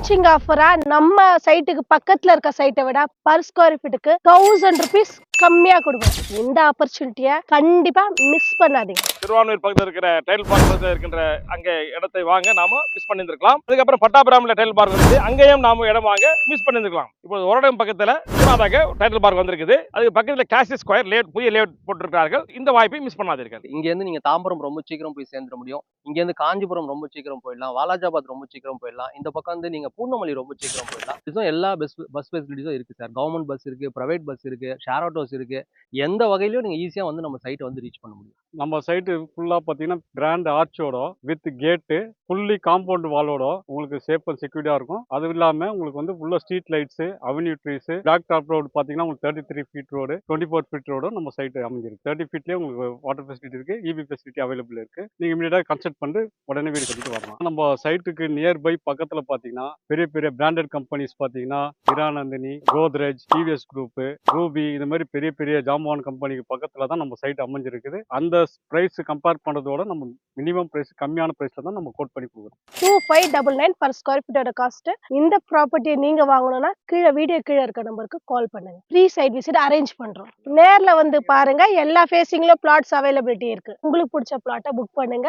Launching ஆஃபரா நம்ம சைட்டுக்கு பக்கத்துல இருக்க சைட்டை விட பர் ஸ்கொயர் ஃபீட்டுக்கு 1000 rupees கம்மியா கொடுக்கும். இந்த ஆப்பர்ச்சுனிட்டியை கண்டிப்பா மிஸ் பண்ணாதீங்க. திருவாரூர் பக்கத்தில் இருக்கிற டைல் பார்க் பக்கத்தில் இருக்கின்ற அங்க இடத்தை வாங்க நாம மிஸ் பண்ணியிருக்கலாம். அதுக்கப்புறம் பட்டாபிராமில் டைல் பார்க் வந்து அங்கேயும் நாம இடம் வாங்க மிஸ் பண்ணியிருக்கலாம். இப்போ ஒரடம் பக்கத்துல மூணாவதாக டைல் பார்க் வந்திருக்குது. அதுக்கு பக்கத்துல கேசி ஸ்கொயர் லேஅவுட் புதிய லேஅவுட் போட்டிருக்கிறார்கள். இந்த வாய்ப்பை மிஸ் பண்ணாதீர்கள். இங்க இருந்து நீங்க தாம்பரம் ரொம்ப சீக்கிரம் போய் சேர்ந்துட முடியும். இங்க இருந்து காஞ்சிபுரம் ரொம்ப சீக்கிரம் போயிடலாம். வாலாஜாபாத் ரொம்ப சீக்கிரம் போயிடலாம். இந்த பக்கம் வந்து நீங்க பூந்தமல்லி ரொம்ப சீக்கிரம் போயிடலாம். இதுவும் எல்லா பஸ் ஃபெசிலிட்டிஸும் இருக்கு சார். கவர்மெண்ட் பஸ் இருக்கு, பிரைவேட் பஸ் இருக்கு, ஷேர் ஆட்டோஸ் இருக்கு. எந்த வகையிலும் நீங்க ஈஸியா வந்து நம்ம சைட்டை வந்து ரீச் பண்ண முடியும். நம்ம சைட்டு ஃபுல்லா பாத்தீங்கன்னா கிராண்ட் ஆர்ச்சோட வித் கேட்டு ஃபுல்லி காம்பவுண்ட் வாலோட உங்களுக்கு சேஃப் அண்ட் செக்யூரிட்டியா இருக்கும். அது இல்லாம உங்களுக்கு வந்து ஃபுல்லா street lights, avenue trees, black top road பாத்தீங்கன்னா உங்களுக்கு 33 ஃபீட் ரோடு, 24 ஃபீட் ரோடு நம்ம சைட்டு அமைஞ்சிருக்கு. 30 ஃபீட்லயே உங்களுக்கு வாட்டர் ஃபெசிலிட்டி இருக்கு, இபி ஃபெசிலிட்டி அவைலபிள் இருக்கு. நீங்க இமீடியட்டா கன்சல்ட் பண்ணிட்டு உடனே வீடு கட்டிட்டு வரலாம். நம்ம சைட்டுக்கு நியர்பை பக்கத்துல பாத்தீங்கன்னா பெரிய பெரிய பிராண்டட் கம்பெனிஸ் பாத்தீங்கன்னா Hiranandani, Godrej, TVS group, Ruby இந்த மாதிரி பெரிய பெரிய ஜாமான் கம்பெனிக்கு பக்கத்துல தான் நம்ம சைட் அமைஞ்சிருக்குது. அந்த பிரைஸ் கம்பேர் பண்றதோட நம்ம மினிமம் பிரைஸ் கம்மியான பிரைஸ்ல தான் நம்ம கோட் பண்ணி கொடுக்குறோம். 2599 பர் ஸ்கொயர் ஃபீட்டோட காஸ்ட். இந்த ப்ராப்பர்ட்டியை நீங்க வாங்கணும்னா வீடியோ கீழே இருக்க நம்பருக்கு கால் பண்ணுங்க. ஃப்ரீ சைட் விசிட் அரேஞ்ச் பண்றோம். நேர்ல வந்து பாருங்க. எல்லா ஃபேசிங்லயும் பிளாட்ஸ் அவைலபிலிட்டி இருக்கு. உங்களுக்கு பிடிச்ச பிளாட்டை புக் பண்ணுங்க.